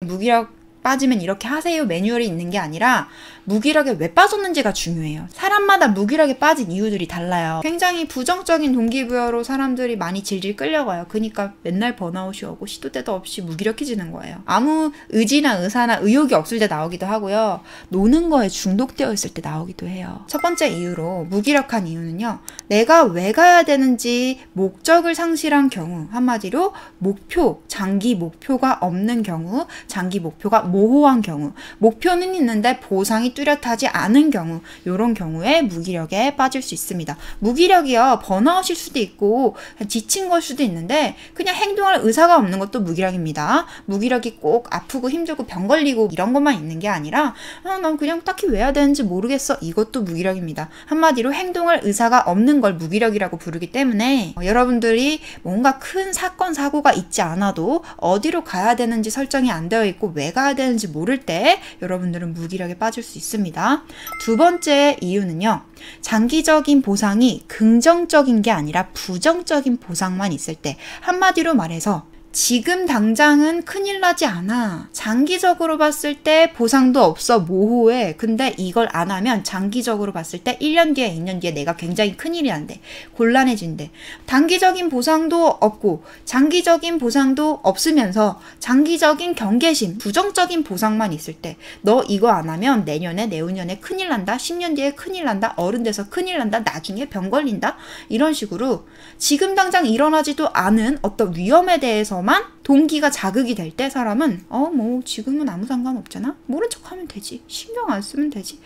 무기력 빠지면 이렇게 하세요 매뉴얼이 있는 게 아니라 무기력에 왜 빠졌는지가 중요해요. 사람마다 무기력에 빠진 이유들이 달라요. 굉장히 부정적인 동기부여로 사람들이 많이 질질 끌려가요. 그러니까 맨날 번아웃이 오고 시도 때도 없이 무기력해지는 거예요. 아무 의지나 의사나 의욕이 없을 때 나오기도 하고요. 노는 거에 중독되어 있을 때 나오기도 해요. 첫 번째 이유로 무기력한 이유는요. 내가 왜 가야 되는지 목적을 상실한 경우, 한마디로 목표, 장기 목표가 없는 경우, 장기 목표가 모호한 경우, 목표는 있는데 보상이 뚜렷하지 않은 경우, 이런 경우에 무기력에 빠질 수 있습니다. 무기력이요, 번아웃일 수도 있고 지친 걸 수도 있는데 그냥 행동할 의사가 없는 것도 무기력입니다. 무기력이 꼭 아프고 힘들고 병 걸리고 이런 것만 있는 게 아니라 난 그냥 딱히 왜 해야 되는지 모르겠어, 이것도 무기력입니다. 한마디로 행동할 의사가 없는 걸 무기력이라고 부르기 때문에 여러분들이 뭔가 큰 사건 사고가 있지 않아도 어디로 가야 되는지 설정이 안 되어 있고 왜 가야 되는지 모를 때 여러분들은 무기력에 빠질 수 있습니다. 두 번째 이유는요. 장기적인 보상이 긍정적인 게 아니라 부정적인 보상만 있을 때, 한마디로 말해서 지금 당장은 큰일 나지 않아. 장기적으로 봤을 때 보상도 없어, 모호해. 근데 이걸 안 하면 장기적으로 봤을 때 1년 뒤에 2년 뒤에 내가 굉장히 큰일이 난대. 곤란해진대. 단기적인 보상도 없고 장기적인 보상도 없으면서 장기적인 경계심, 부정적인 보상만 있을 때 너 이거 안 하면 내년에 내후년에 큰일 난다. 10년 뒤에 큰일 난다. 어른 돼서 큰일 난다. 나중에 병 걸린다. 이런 식으로 지금 당장 일어나지도 않은 어떤 위험에 대해서만 동기가 자극이 될 때 사람은 뭐 지금은 아무 상관없잖아, 모른 척하면 되지, 신경 안 쓰면 되지,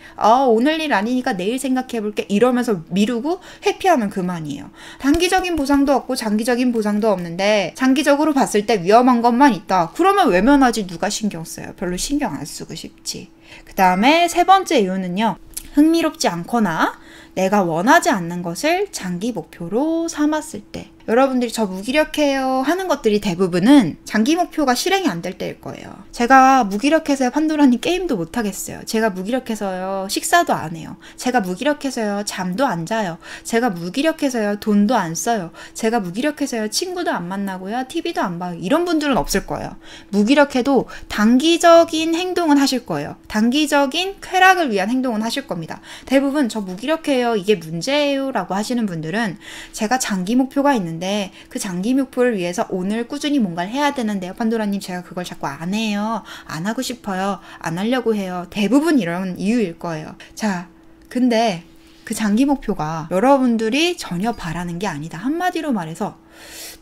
오늘 일 아니니까 내일 생각해볼게, 이러면서 미루고 회피하면 그만이에요. 단기적인 보상도 없고 장기적인 보상도 없는데 장기적으로 봤을 때 위험한 것만 있다. 그러면 외면하지, 누가 신경 써요. 별로 신경 안 쓰고 싶지. 그 다음에 세 번째 이유는요. 흥미롭지 않거나 내가 원하지 않는 것을 장기 목표로 삼았을 때, 여러분들이 저 무기력해요 하는 것들이 대부분은 장기 목표가 실행이 안 될 때일 거예요. 제가 무기력해서요 판도라님 게임도 못 하겠어요. 제가 무기력해서요 식사도 안 해요. 제가 무기력해서요 잠도 안 자요. 제가 무기력해서요 돈도 안 써요. 제가 무기력해서요 친구도 안 만나고요 TV도 안 봐요. 이런 분들은 없을 거예요. 무기력해도 단기적인 행동은 하실 거예요. 단기적인 쾌락을 위한 행동은 하실 겁니다. 대부분 저 무기력해요, 이게 문제예요 라고 하시는 분들은 제가 장기 목표가 있는데 그 장기 목표를 위해서 오늘 꾸준히 뭔가를 해야 되는데요 판도라님, 제가 그걸 자꾸 안 해요, 안 하고 싶어요, 안 하려고 해요. 대부분 이런 이유일 거예요. 자, 근데 그 장기 목표가 여러분들이 전혀 바라는 게 아니다. 한마디로 말해서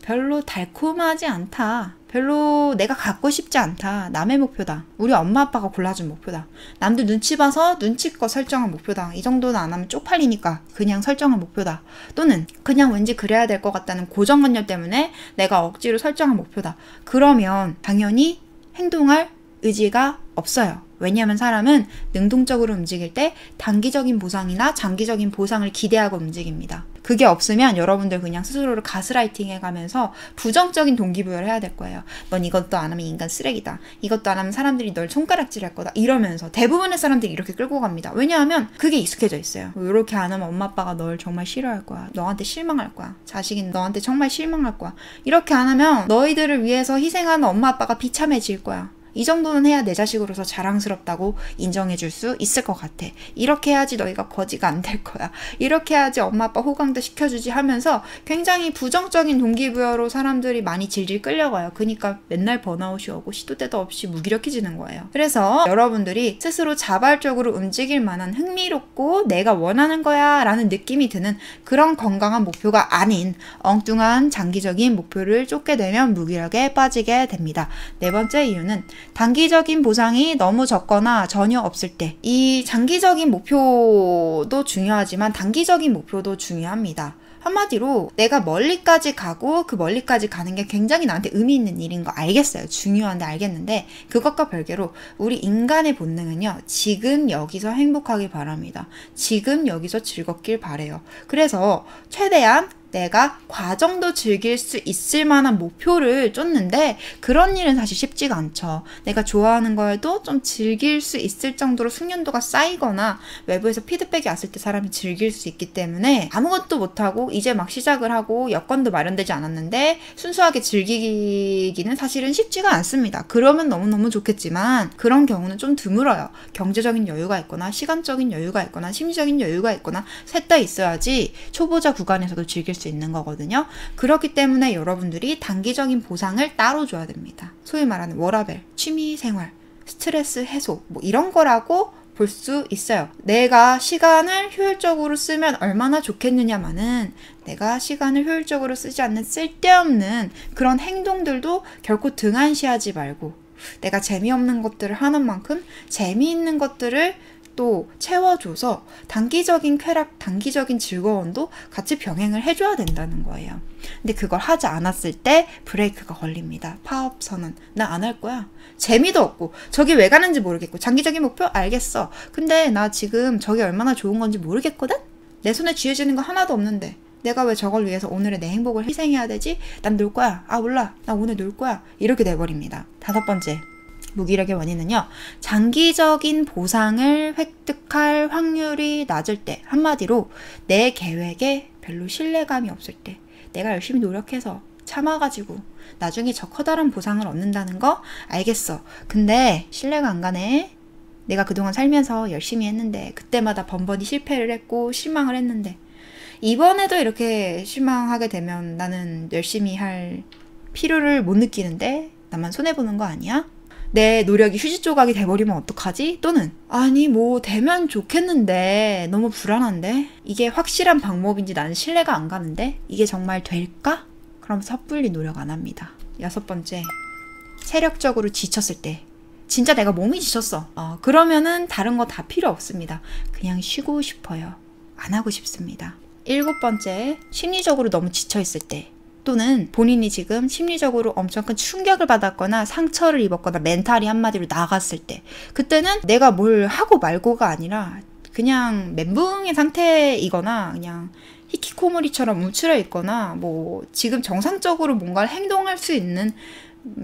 별로 달콤하지 않다. 별로 내가 갖고 싶지 않다. 남의 목표다. 우리 엄마 아빠가 골라준 목표다. 남들 눈치 봐서 눈치껏 설정한 목표다. 이 정도는 안 하면 쪽팔리니까 그냥 설정한 목표다. 또는 그냥 왠지 그래야 될 것 같다는 고정관념 때문에 내가 억지로 설정한 목표다. 그러면 당연히 행동할 의지가 없어요. 왜냐하면 사람은 능동적으로 움직일 때 단기적인 보상이나 장기적인 보상을 기대하고 움직입니다. 그게 없으면 여러분들 그냥 스스로를 가스라이팅 해가면서 부정적인 동기부여를 해야 될 거예요. 넌 이것도 안 하면 인간 쓰레기다. 이것도 안 하면 사람들이 널 손가락질 할 거다. 이러면서 대부분의 사람들이 이렇게 끌고 갑니다. 왜냐하면 그게 익숙해져 있어요. 이렇게 안 하면 엄마 아빠가 널 정말 싫어할 거야. 너한테 실망할 거야. 자식인 너한테 정말 실망할 거야. 이렇게 안 하면 너희들을 위해서 희생하는 엄마 아빠가 비참해질 거야. 이 정도는 해야 내 자식으로서 자랑스럽다고 인정해줄 수 있을 것 같아. 이렇게 해야지 너희가 거지가 안 될 거야. 이렇게 해야지 엄마 아빠 호강도 시켜주지 하면서 굉장히 부정적인 동기부여로 사람들이 많이 질질 끌려가요. 그러니까 맨날 번아웃이 오고 시도 때도 없이 무기력해지는 거예요. 그래서 여러분들이 스스로 자발적으로 움직일 만한 흥미롭고 내가 원하는 거야 라는 느낌이 드는 그런 건강한 목표가 아닌 엉뚱한 장기적인 목표를 쫓게 되면 무기력에 빠지게 됩니다. 네 번째 이유는 단기적인 보상이 너무 적거나 전혀 없을 때, 이 장기적인 목표도 중요하지만 단기적인 목표도 중요합니다. 한마디로 내가 멀리까지 가고 그 멀리까지 가는 게 굉장히 나한테 의미 있는 일인 거 알겠어요. 중요한데 알겠는데 그것과 별개로 우리 인간의 본능은요. 지금 여기서 행복하길 바랍니다. 지금 여기서 즐겁길 바래요. 그래서 최대한 내가 과정도 즐길 수 있을 만한 목표를 쫓는데 그런 일은 사실 쉽지가 않죠. 내가 좋아하는 거에도 좀 즐길 수 있을 정도로 숙련도가 쌓이거나 외부에서 피드백이 왔을 때 사람이 즐길 수 있기 때문에 아무것도 못하고 이제 막 시작을 하고 여건도 마련되지 않았는데 순수하게 즐기기는 사실은 쉽지가 않습니다. 그러면 너무너무 좋겠지만 그런 경우는 좀 드물어요. 경제적인 여유가 있거나 시간적인 여유가 있거나 심리적인 여유가 있거나 셋 다 있어야지 초보자 구간에서도 즐길 수 있는 거거든요. 그렇기 때문에 여러분들이 단기적인 보상을 따로 줘야 됩니다. 소위 말하는 워라밸, 취미생활, 스트레스 해소 뭐 이런 거라고 볼 수 있어요. 내가 시간을 효율적으로 쓰면 얼마나 좋겠느냐마는 내가 시간을 효율적으로 쓰지 않는 쓸데없는 그런 행동들도 결코 등한시하지 말고 내가 재미없는 것들을 하는 만큼 재미있는 것들을 또 채워줘서 단기적인 쾌락, 단기적인 즐거움도 같이 병행을 해줘야 된다는 거예요. 근데 그걸 하지 않았을 때 브레이크가 걸립니다. 파업 선언. 나 안 할 거야. 재미도 없고 저기 왜 가는지 모르겠고 장기적인 목표 알겠어. 근데 나 지금 저게 얼마나 좋은 건지 모르겠거든? 내 손에 쥐어지는 거 하나도 없는데 내가 왜 저걸 위해서 오늘의 내 행복을 희생해야 되지? 난 놀 거야. 아 몰라. 나 오늘 놀 거야. 이렇게 돼버립니다. 5번째. 무기력의 원인은요. 장기적인 보상을 획득할 확률이 낮을 때, 한마디로 내 계획에 별로 신뢰감이 없을 때, 내가 열심히 노력해서 참아가지고 나중에 저 커다란 보상을 얻는다는 거 알겠어. 근데 신뢰가 안 가네. 내가 그동안 살면서 열심히 했는데 그때마다 번번이 실패를 했고 실망을 했는데 이번에도 이렇게 실망하게 되면 나는 열심히 할 필요를 못 느끼는데 나만 손해보는 거 아니야? 내 노력이 휴지 조각이 돼버리면 어떡하지? 또는 아니 뭐 되면 좋겠는데 너무 불안한데? 이게 확실한 방법인지 나는 신뢰가 안 가는데? 이게 정말 될까? 그럼 섣불리 노력 안 합니다. 6번째, 체력적으로 지쳤을 때 진짜 내가 몸이 지쳤어. 그러면은 다른 거 다 필요 없습니다. 그냥 쉬고 싶어요. 안 하고 싶습니다. 7번째, 심리적으로 너무 지쳐있을 때 또는 본인이 지금 심리적으로 엄청 큰 충격을 받았거나 상처를 입었거나 멘탈이 한마디로 나갔을 때 그때는 내가 뭘 하고 말고가 아니라 그냥 멘붕의 상태이거나 그냥 히키코모리처럼 움츠려 있거나 뭐 지금 정상적으로 뭔가를 행동할 수 있는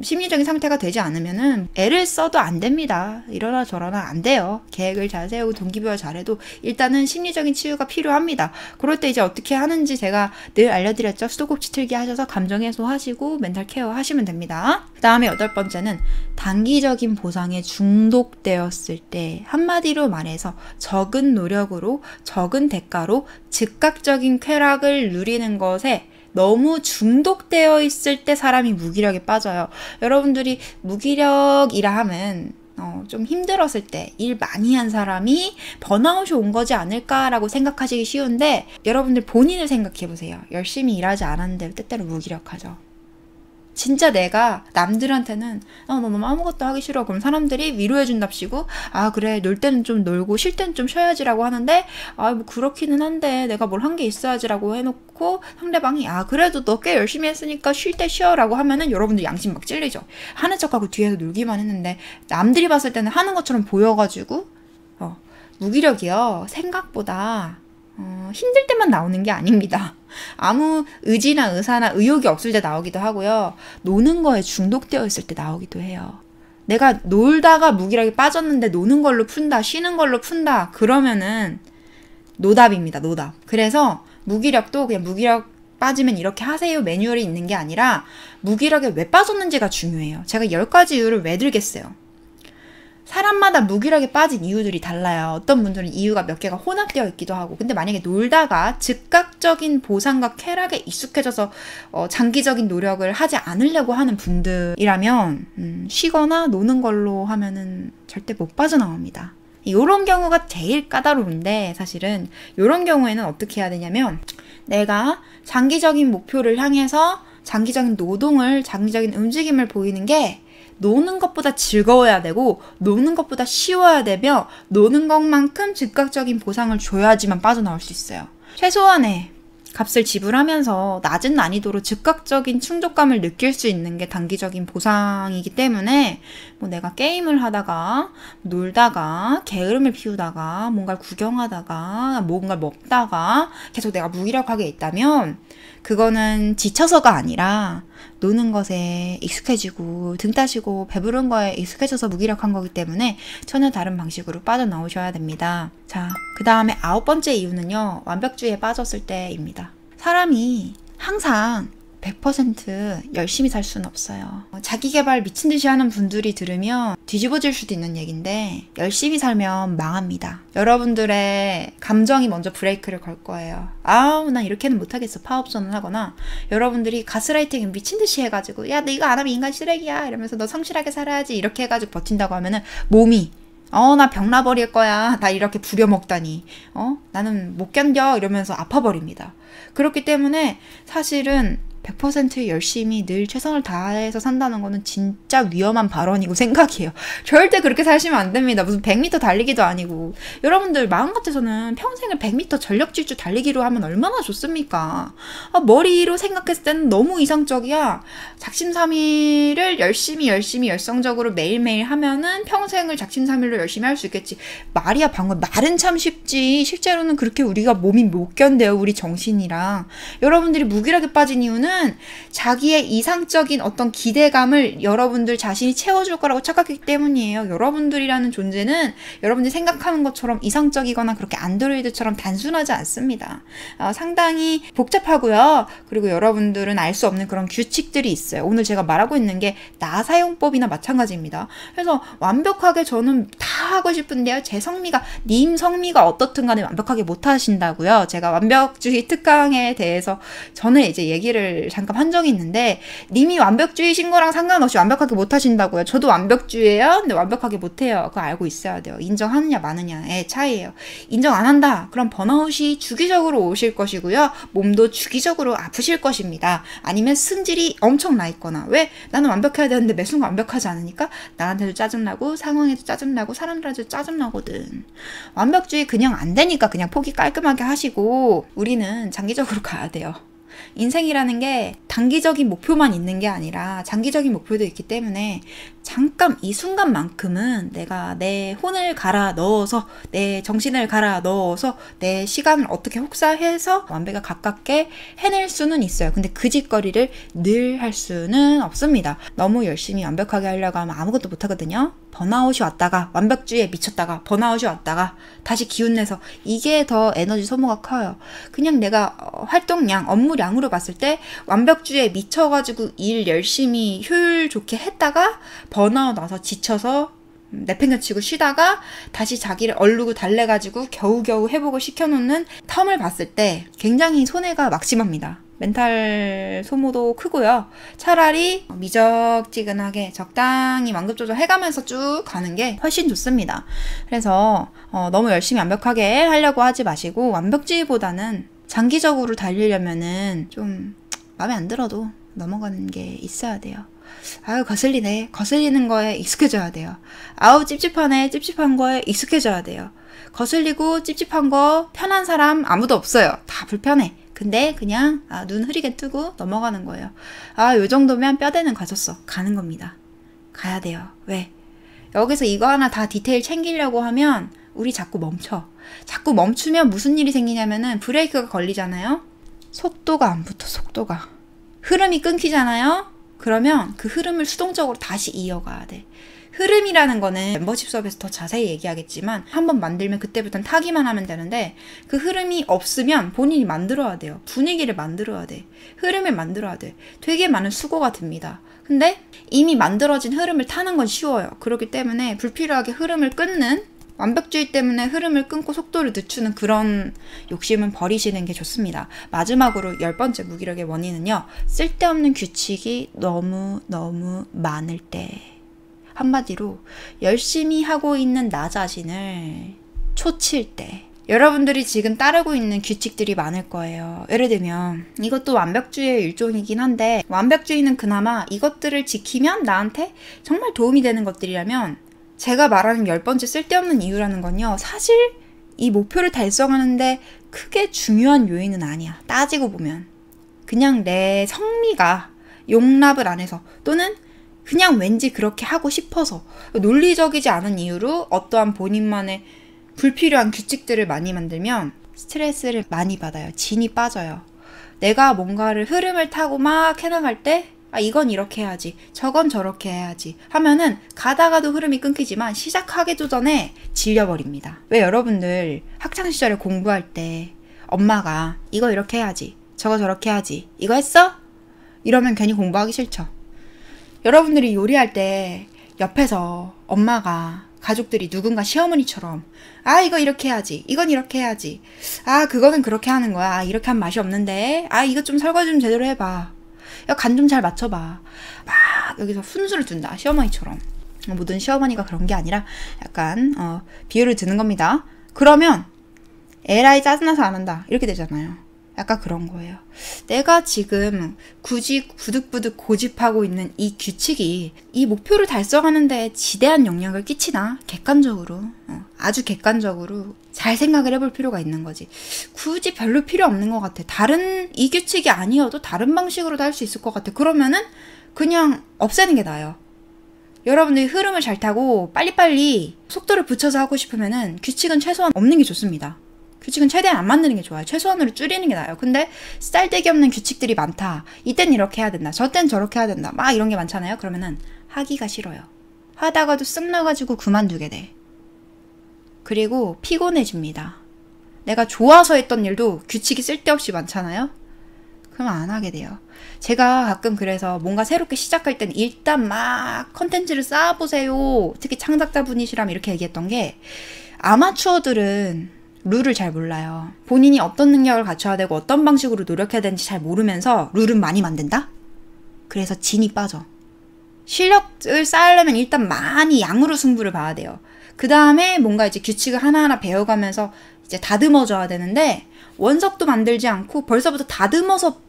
심리적인 상태가 되지 않으면은 애를 써도 안 됩니다. 이러나 저러나 안 돼요. 계획을 잘 세우고 동기부여 잘해도 일단은 심리적인 치유가 필요합니다. 그럴 때 이제 어떻게 하는지 제가 늘 알려드렸죠. 수도꼭지 틀기 하셔서 감정 해소하시고 멘탈 케어 하시면 됩니다. 그 다음에 8번째는 단기적인 보상에 중독되었을 때 한마디로 말해서 적은 노력으로 적은 대가로 즉각적인 쾌락을 누리는 것에 너무 중독되어 있을 때 사람이 무기력에 빠져요. 여러분들이 무기력이라 하면 좀 힘들었을 때 일 많이 한 사람이 번아웃이 온 거지 않을까라고 생각하시기 쉬운데 여러분들 본인을 생각해 보세요. 열심히 일하지 않았는데 때때로 무기력하죠. 진짜 내가 남들한테는 너 너무 아무것도 하기 싫어. 그럼 사람들이 위로해준답시고 아 그래 놀 때는 좀 놀고 쉴 때는 좀 쉬어야지라고 하는데 아 뭐 그렇기는 한데 내가 뭘 한 게 있어야지라고 해놓고 상대방이 아 그래도 너 꽤 열심히 했으니까 쉴 때 쉬어라고 하면은 여러분들 양심 막 찔리죠. 하는 척하고 뒤에서 놀기만 했는데 남들이 봤을 때는 하는 것처럼 보여가지고 무기력이요 생각보다 힘들 때만 나오는 게 아닙니다. 아무 의지나 의사나 의욕이 없을 때 나오기도 하고요. 노는 거에 중독되어 있을 때 나오기도 해요. 내가 놀다가 무기력에 빠졌는데 노는 걸로 푼다, 쉬는 걸로 푼다 그러면은 노답입니다. 노답. 그래서 무기력도 그냥 무기력 빠지면 이렇게 하세요 매뉴얼이 있는 게 아니라 무기력에 왜 빠졌는지가 중요해요. 제가 10가지 이유를 왜 들겠어요. 사람마다 무기력에 빠진 이유들이 달라요. 어떤 분들은 이유가 몇 개가 혼합되어 있기도 하고 근데 만약에 놀다가 즉각적인 보상과 쾌락에 익숙해져서 장기적인 노력을 하지 않으려고 하는 분들이라면 쉬거나 노는 걸로 하면은 절대 못 빠져나옵니다. 이런 경우가 제일 까다로운데 사실은 이런 경우에는 어떻게 해야 되냐면 내가 장기적인 목표를 향해서 장기적인 노동을 장기적인 움직임을 보이는 게 노는 것보다 즐거워야 되고 노는 것보다 쉬워야 되며 노는 것만큼 즉각적인 보상을 줘야지만 빠져나올 수 있어요. 최소한의 값을 지불하면서 낮은 난이도로 즉각적인 충족감을 느낄 수 있는 게 단기적인 보상이기 때문에 뭐 내가 게임을 하다가 놀다가 게으름을 피우다가 뭔가를 구경하다가 뭔가를 먹다가 계속 내가 무기력하게 있다면 그거는 지쳐서가 아니라 노는 것에 익숙해지고 등 따시고 배부른 거에 익숙해져서 무기력한 거기 때문에 전혀 다른 방식으로 빠져나오셔야 됩니다. 자, 그 다음에 9번째 이유는요. 완벽주의에 빠졌을 때입니다. 사람이 항상 100% 열심히 살 수는 없어요. 자기 개발 미친 듯이 하는 분들이 들으면 뒤집어질 수도 있는 얘기인데 열심히 살면 망합니다. 여러분들의 감정이 먼저 브레이크를 걸 거예요. 아우 난 이렇게는 못하겠어. 파업선언 하거나 여러분들이 가스라이팅 미친 듯이 해가지고 야 너 이거 안 하면 인간 쓰레기야 이러면서 너 성실하게 살아야지 이렇게 해가지고 버틴다고 하면은 몸이 나 병나버릴 거야. 나 이렇게 부려먹다니. 나는 못 견뎌. 이러면서 아파버립니다. 그렇기 때문에 사실은 100% 열심히 늘 최선을 다해서 산다는 거는 진짜 위험한 발언이고 생각이에요. 절대 그렇게 사시면 안 됩니다. 무슨 100m 달리기도 아니고. 여러분들 마음 같아서는 평생을 100m 전력 질주 달리기로 하면 얼마나 좋습니까? 머리로 생각했을 때는 너무 이상적이야. 작심삼일을 열심히 열성적으로 매일매일 하면은 평생을 작심삼일로 열심히 할 수 있겠지. 말이야 방금. 말은 참 쉽지. 실제로는 그렇게 우리가 몸이 못 견뎌요. 우리 정신이랑. 여러분들이 무기력에 빠진 이유는 자기의 이상적인 어떤 기대감을 여러분들 자신이 채워줄 거라고 착각했기 때문이에요. 여러분들이라는 존재는 여러분들이 생각하는 것처럼 이상적이거나 그렇게 안드로이드처럼 단순하지 않습니다. 상당히 복잡하고요. 그리고 여러분들은 알 수 없는 그런 규칙들이 있어요. 오늘 제가 말하고 있는 게 나사용법이나 마찬가지입니다. 그래서 완벽하게 저는 다 하고 싶은데요. 제 성미가, 님 성미가 어떻든 간에 완벽하게 못 하신다고요. 제가 완벽주의 특강에 대해서 전에 이제 얘기를 잠깐 한 적이 있는데 님이 완벽주의신 거랑 상관없이 완벽하게 못 하신다고요. 저도 완벽주의예요. 근데 완벽하게 못 해요. 그거 알고 있어야 돼요. 인정하느냐 마느냐의 차이예요. 인정 안 한다. 그럼 번아웃이 주기적으로 오실 것이고요. 몸도 주기적으로 아프실 것입니다. 아니면 승질이 엄청 나 있거나 왜 나는 완벽해야 되는데 매 순간 완벽하지 않으니까 나한테도 짜증나고 상황에도 짜증나고 사람들한테도 짜증나거든. 완벽주의 그냥 안 되니까 그냥 포기 깔끔하게 하시고 우리는 장기적으로 가야 돼요. 인생이라는 게 단기적인 목표만 있는 게 아니라 장기적인 목표도 있기 때문에 잠깐 이 순간만큼은 내가 내 혼을 갈아 넣어서 내 정신을 갈아 넣어서 내 시간을 어떻게 혹사해서 완벽에 가깝게 해낼 수는 있어요. 근데 그 짓거리를 늘 할 수는 없습니다. 너무 열심히 완벽하게 하려고 하면 아무것도 못하거든요. 번아웃이 왔다가 완벽주의에 미쳤다가 번아웃이 왔다가 다시 기운내서 이게 더 에너지 소모가 커요. 그냥 내가 활동량, 업무량으로 봤을 때 완벽주의에 미쳐가지고 일 열심히 효율 좋게 했다가 번아웃 와서 지쳐서 내팽개치고 쉬다가 다시 자기를 얼르고 달래가지고 겨우겨우 회복을 시켜놓는 텀을 봤을 때 굉장히 손해가 막심합니다. 멘탈 소모도 크고요. 차라리 미적지근하게 적당히 완급 조절해가면서 쭉 가는 게 훨씬 좋습니다. 그래서 너무 열심히 완벽하게 하려고 하지 마시고 완벽주의보다는 장기적으로 달리려면은 좀 마음에 안 들어도 넘어가는 게 있어야 돼요. 아유 거슬리네. 거슬리는 거에 익숙해져야 돼요. 아우 찝찝하네. 찝찝한 거에 익숙해져야 돼요. 거슬리고 찝찝한 거 편한 사람 아무도 없어요. 다 불편해. 근데 그냥 눈 흐리게 뜨고 넘어가는 거예요. 요 정도면 뼈대는 가졌어. 가는 겁니다. 가야 돼요. 왜? 여기서 이거 하나 다 디테일 챙기려고 하면 우리 자꾸 멈춰. 자꾸 멈추면 무슨 일이 생기냐면은 브레이크가 걸리잖아요. 속도가 안 붙어. 속도가. 흐름이 끊기잖아요. 그러면 그 흐름을 수동적으로 다시 이어가야 돼. 흐름이라는 거는 멤버십 수업에서 더 자세히 얘기하겠지만 한번 만들면 그때부터는 타기만 하면 되는데 그 흐름이 없으면 본인이 만들어야 돼요. 분위기를 만들어야 돼. 흐름을 만들어야 돼. 되게 많은 수고가 듭니다. 근데 이미 만들어진 흐름을 타는 건 쉬워요. 그렇기 때문에 불필요하게 흐름을 끊는 완벽주의 때문에 흐름을 끊고 속도를 늦추는 그런 욕심은 버리시는 게 좋습니다. 마지막으로 10번째 무기력의 원인은요. 쓸데없는 규칙이 너무 많을 때. 한마디로 열심히 하고 있는 나 자신을 초칠 때. 여러분들이 지금 따르고 있는 규칙들이 많을 거예요. 예를 들면 이것도 완벽주의의 일종이긴 한데 완벽주의는 그나마 이것들을 지키면 나한테 정말 도움이 되는 것들이라면 제가 말하는 10번째 쓸데없는 이유라는 건요. 사실 이 목표를 달성하는데 크게 중요한 요인은 아니야. 따지고 보면. 그냥 내 성미가 용납을 안 해서 또는 그냥 왠지 그렇게 하고 싶어서 논리적이지 않은 이유로 어떠한 본인만의 불필요한 규칙들을 많이 만들면 스트레스를 많이 받아요. 진이 빠져요. 내가 뭔가를 흐름을 타고 막 해나갈 때 이건 이렇게 해야지, 저건 저렇게 해야지 하면은 가다가도 흐름이 끊기지만 시작하기도 전에 질려버립니다. 왜 여러분들 학창시절에 공부할 때 엄마가 이거 이렇게 해야지, 저거 저렇게 해야지, 이거 했어? 이러면 괜히 공부하기 싫죠. 여러분들이 요리할 때 옆에서 엄마가 가족들이 누군가 시어머니처럼 이거 이렇게 해야지, 이건 이렇게 해야지, 그거는 그렇게 하는 거야, 이렇게 하면 맛이 없는데, 이거 좀 설거지 좀 제대로 해봐, 간 좀 잘 맞춰봐, 막 여기서 훈수를 둔다. 시어머니처럼. 모든 시어머니가 그런 게 아니라 약간 비유를 드는 겁니다. 그러면 에라이 짜증나서 안 한다 이렇게 되잖아요. 약간 그런 거예요. 내가 지금 굳이 부득부득 고집하고 있는 이 규칙이 이 목표를 달성하는 데 지대한 영향을 끼치나? 객관적으로, 아주 객관적으로 잘 생각을 해볼 필요가 있는 거지. 굳이 별로 필요 없는 것 같아. 이 규칙이 아니어도 다른 방식으로도 할 수 있을 것 같아. 그러면은 그냥 없애는 게 나아요. 여러분들이 흐름을 잘 타고 빨리빨리 속도를 붙여서 하고 싶으면은 규칙은 최소한 없는 게 좋습니다. 규칙은 최대한 안 만드는 게 좋아요. 최소한으로 줄이는 게 나아요. 근데 쓸데기 없는 규칙들이 많다. 이땐 이렇게 해야 된다. 저땐 저렇게 해야 된다. 막 이런 게 많잖아요. 그러면은 하기가 싫어요. 하다가도 쓱 나가지고 그만두게 돼. 그리고 피곤해집니다. 내가 좋아서 했던 일도 규칙이 쓸데없이 많잖아요. 그럼 안 하게 돼요. 제가 가끔 그래서 뭔가 새롭게 시작할 땐 일단 막 컨텐츠를 쌓아보세요. 특히 창작자분이시라면 이렇게 얘기했던 게, 아마추어들은 룰을 잘 몰라요. 본인이 어떤 능력을 갖춰야 되고 어떤 방식으로 노력해야 되는지 잘 모르면서 룰은 많이 만든다? 그래서 진이 빠져. 실력을 쌓으려면 일단 많이 양으로 승부를 봐야 돼요. 그 다음에 뭔가 이제 규칙을 하나하나 배워가면서 이제 다듬어줘야 되는데, 원석도 만들지 않고 벌써부터 다듬어서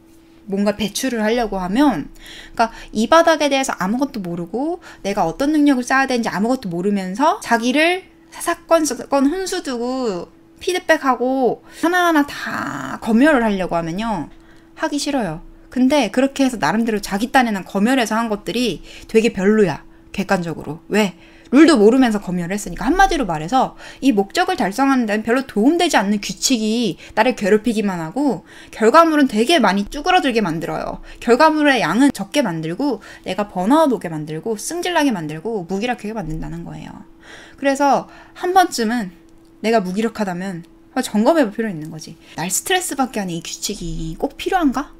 뭔가 배출을 하려고 하면, 그러니까 이 바닥에 대해서 아무것도 모르고 내가 어떤 능력을 쌓아야 되는지 아무것도 모르면서 자기를 사사건 훈수 두고 피드백하고 하나하나 다 검열을 하려고 하면요, 하기 싫어요. 근데 그렇게 해서 나름대로 자기 딴에는 검열해서 한 것들이 되게 별로야. 객관적으로. 왜? 룰도 모르면서 검열을 했으니까. 한마디로 말해서 이 목적을 달성하는 데는 별로 도움되지 않는 규칙이 나를 괴롭히기만 하고 결과물은 되게 많이 쭈그러들게 만들어요. 결과물의 양은 적게 만들고 내가 번아웃 오게 만들고 승질나게 만들고 무기력하게 만든다는 거예요. 그래서 한 번쯤은 내가 무기력하다면 점검해볼 필요 있는 거지. 날 스트레스 받게 하는 이 규칙이 꼭 필요한가?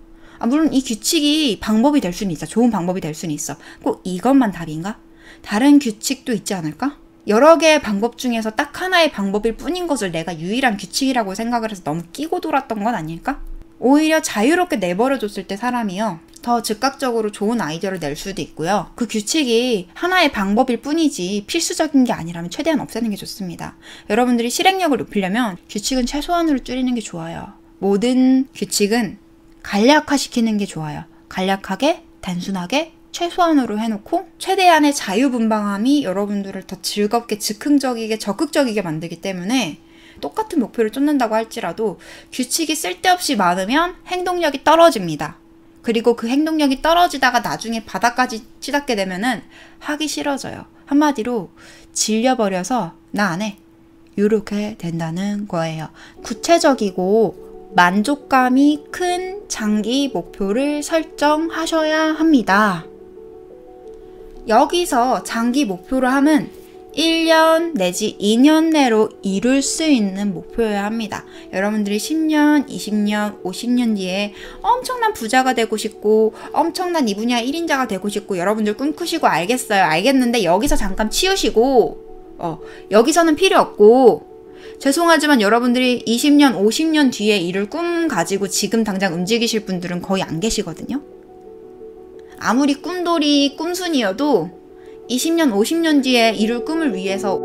물론 이 규칙이 방법이 될 수는 있어. 좋은 방법이 될 수는 있어. 꼭 이것만 답인가? 다른 규칙도 있지 않을까? 여러 개의 방법 중에서 딱 하나의 방법일 뿐인 것을 내가 유일한 규칙이라고 생각을 해서 너무 끼고 돌았던 건 아닐까? 오히려 자유롭게 내버려줬을 때 사람이요, 더 즉각적으로 좋은 아이디어를 낼 수도 있고요. 그 규칙이 하나의 방법일 뿐이지 필수적인 게 아니라면 최대한 없애는 게 좋습니다. 여러분들이 실행력을 높이려면 규칙은 최소한으로 줄이는 게 좋아요. 모든 규칙은 간략화시키는 게 좋아요. 간략하게, 단순하게, 최소한으로 해놓고 최대한의 자유분방함이 여러분들을 더 즐겁게, 즉흥적이게, 적극적이게 만들기 때문에 똑같은 목표를 쫓는다고 할지라도 규칙이 쓸데없이 많으면 행동력이 떨어집니다. 그리고 그 행동력이 떨어지다가 나중에 바닥까지 치닫게 되면은 하기 싫어져요. 한마디로 질려버려서 나 안 해. 이렇게 된다는 거예요. 구체적이고 만족감이 큰 장기 목표를 설정하셔야 합니다. 여기서 장기 목표를 하면 1년 내지 2년 내로 이룰 수 있는 목표여야 합니다. 여러분들이 10년, 20년, 50년 뒤에 엄청난 부자가 되고 싶고 엄청난 이 분야 1인자가 되고 싶고 여러분들 꿈꾸시고 알겠어요. 알겠는데 여기서 잠깐 치우시고 여기서는 필요 없고, 죄송하지만 여러분들이 20년, 50년 뒤에 이룰 꿈 가지고 지금 당장 움직이실 분들은 거의 안 계시거든요. 아무리 꿈돌이, 꿈순이여도 20년, 50년 뒤에 이룰 꿈을 위해서